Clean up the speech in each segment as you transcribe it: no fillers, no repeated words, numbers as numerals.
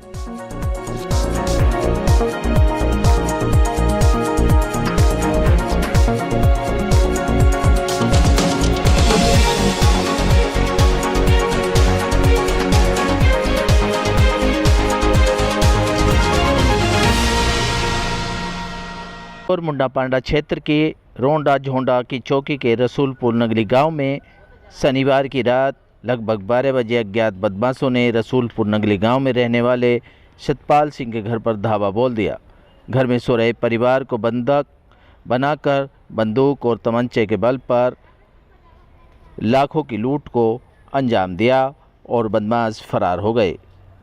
और मुंडापांडा क्षेत्र के रोंडा झोंडा की चौकी के रसूलपुर नगरी गांव में शनिवार की रात लगभग 12 बजे अज्ञात बदमाशों ने रसूलपुर नगरी गांव में रहने वाले सतपाल सिंह के घर पर धावा बोल दिया। घर में सो रहे परिवार को बंधक बनाकर बंदूक और तमंचे के बल पर लाखों की लूट को अंजाम दिया और बदमाश फरार हो गए।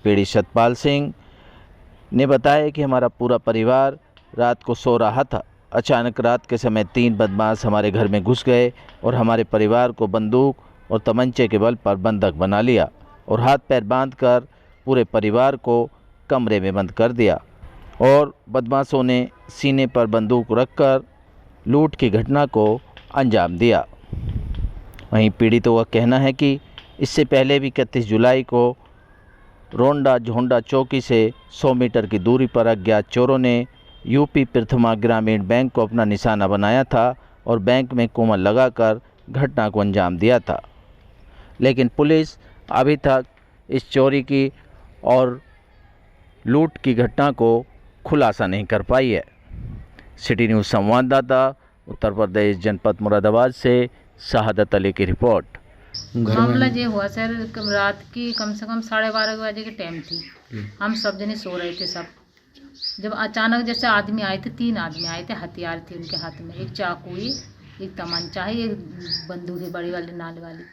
पीड़ित सतपाल सिंह ने बताया कि हमारा पूरा परिवार रात को सो रहा था। अचानक रात के समय 3 बदमाश हमारे घर में घुस गए और हमारे परिवार को बंदूक और तमंचे के बल पर बंधक बना लिया और हाथ पैर बांधकर पूरे परिवार को कमरे में बंद कर दिया और बदमाशों ने सीने पर बंदूक रखकर लूट की घटना को अंजाम दिया। वहीं पीड़ितों का कहना है कि इससे पहले भी 31 जुलाई को रोंडा झोंडा चौकी से 100 मीटर की दूरी पर अज्ञात चोरों ने यूपी प्रथमा ग्रामीण बैंक को अपना निशाना बनाया था और बैंक में कुम्हार लगाकर घटना को अंजाम दिया था, लेकिन पुलिस अभी तक इस चोरी की और लूट की घटना को खुलासा नहीं कर पाई है। सिटी न्यूज़ संवाददाता उत्तर प्रदेश जनपद मुरादाबाद से शहादत अली की रिपोर्ट। मामला ये हुआ सर, रात की कम से कम 12:30 बजे की टाइम थी। हम सब जने सो रहे थे सब, जब अचानक जैसे आदमी आए थे, 3 आदमी आए थे, हथियार थे उनके हाथ में, एक चाकू है, एक तमंचा है, एक बंदूक है बड़ी वाली नाल वाली।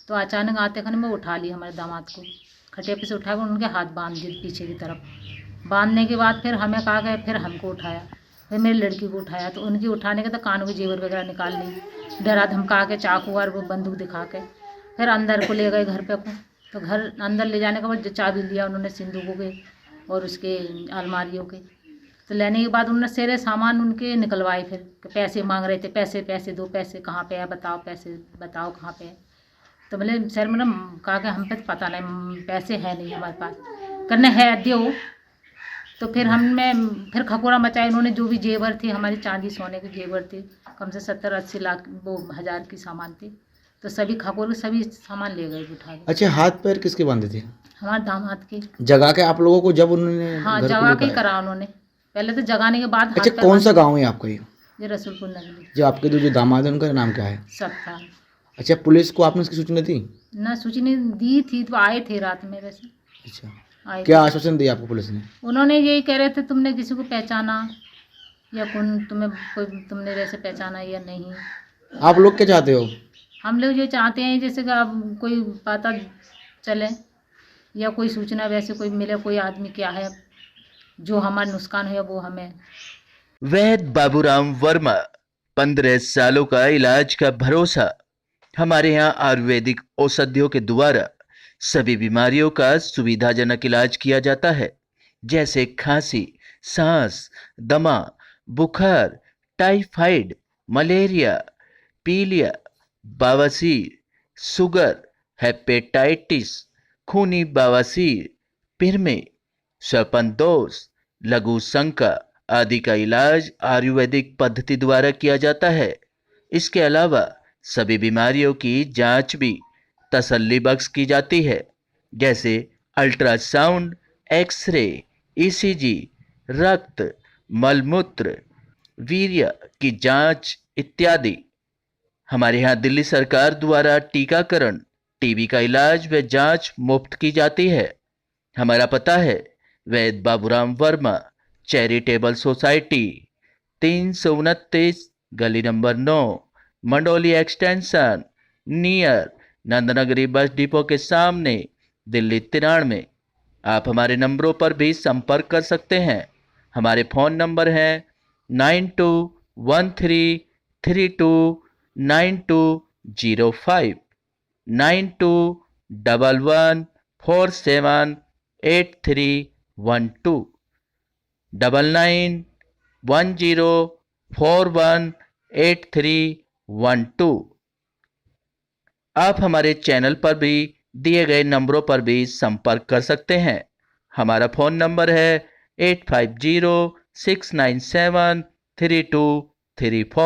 तो अचानक आते खन में उठा ली हमारे दामाद को, खटिया पे से उठा कर उनके हाथ बांध दिए पीछे की तरफ। बांधने के बाद फिर हमें कहा गया, फिर हमको उठाया, फिर मेरी लड़की को उठाया। तो उनकी उठाने के तो कानों के जेवर वगैरह निकाल ली, डरा धमका के चाकू और वो बंदूक दिखा के फिर अंदर को ले गए घर पे को। तो घर अंदर ले जाने के बाद जो चाबी लिया उन्होंने सिंदूकों के और उसके अलमारियों के, तो लेने के बाद उन्होंने सारे सामान उनके निकलवाए। फिर पैसे मांग रहे थे, पैसे पैसे दो, पैसे कहाँ पे है बताओ, पैसे बताओ कहाँ पे है। तो बोले सर मैंने कहा कि हम पे तो पता नहीं, पैसे है नहीं हमारे पास, करने है दो। तो फिर हमने फिर खकोरा मचाया। उन्होंने जो भी जेवर थी, हमारी चांदी सोने के जेवर थे, कम से 70-80 लाख वो हज़ार की सामान थी, तो सभी खकोर सभी सामान ले गए उठा के। अच्छा, हाथ पैर किसके बांधे थे? हमारे दामाद के। जगा के आप लोगों को जब उन्होंने हाँ, घर को जगा के लुटाया? करा उन्होंने, पहले तो जगाने के बाद। अच्छा, कौन सा गांव है आपका ये रसूलपुर नगरी। जो आपके जो दामाद है उनका नाम क्या है? सत्ता। अच्छा, पुलिस को आपने इसकी सूचना दी? ना सूचना दी थी तो आए थे रात में वैसे। अच्छा, आए क्या थे। आश्वासन दिया आपको पुलिस ने? उन्होंने यही कह रहे थे तुमने किसी को पहचाना या तुमने वैसे पहचाना या नहीं। आप लोग क्या चाहते हो? हम लोग ये चाहते हैं जैसे कि अब कोई पता चले या कोई सूचना वैसे कोई मिले, कोई आदमी क्या है जो हमारा नुकसान हुआ वो हमें। वैद्य बाबूराम वर्मा, 15 सालों का इलाज का भरोसा। हमारे यहाँ आयुर्वेदिक औषधियों के द्वारा सभी बीमारियों का सुविधाजनक इलाज किया जाता है, जैसे खांसी, सांस, दमा, बुखार, टाइफाइड, मलेरिया, पीलिया, बवासीर, शुगर, हेपेटाइटिस, खूनी बवासीर, पिरमे, श्वापनदोष, लघु शंका आदि का इलाज आयुर्वेदिक पद्धति द्वारा किया जाता है। इसके अलावा सभी बीमारियों की जांच भी तसल्ली बख्श की जाती है, जैसे अल्ट्रासाउंड, एक्सरे, ईसीजी, रक्त, मलमूत्र, वीर्य की जांच इत्यादि। हमारे यहाँ दिल्ली सरकार द्वारा टीकाकरण, टीबी का इलाज व जांच मुफ्त की जाती है। हमारा पता है वैद्य बाबूराम वर्मा, चैरिटेबल सोसाइटी, 329 गली number 9, Mandoli extension, near Nand Nagri bus depot के सामने, दिल्ली 93। आप हमारे नंबरों पर भी संपर्क कर सकते हैं। हमारे फ़ोन नंबर हैं 9213329205, 9211478312, 9910418312। आप हमारे चैनल पर भी दिए गए नंबरों पर भी संपर्क कर सकते हैं। हमारा फ़ोन नंबर है 8506973234।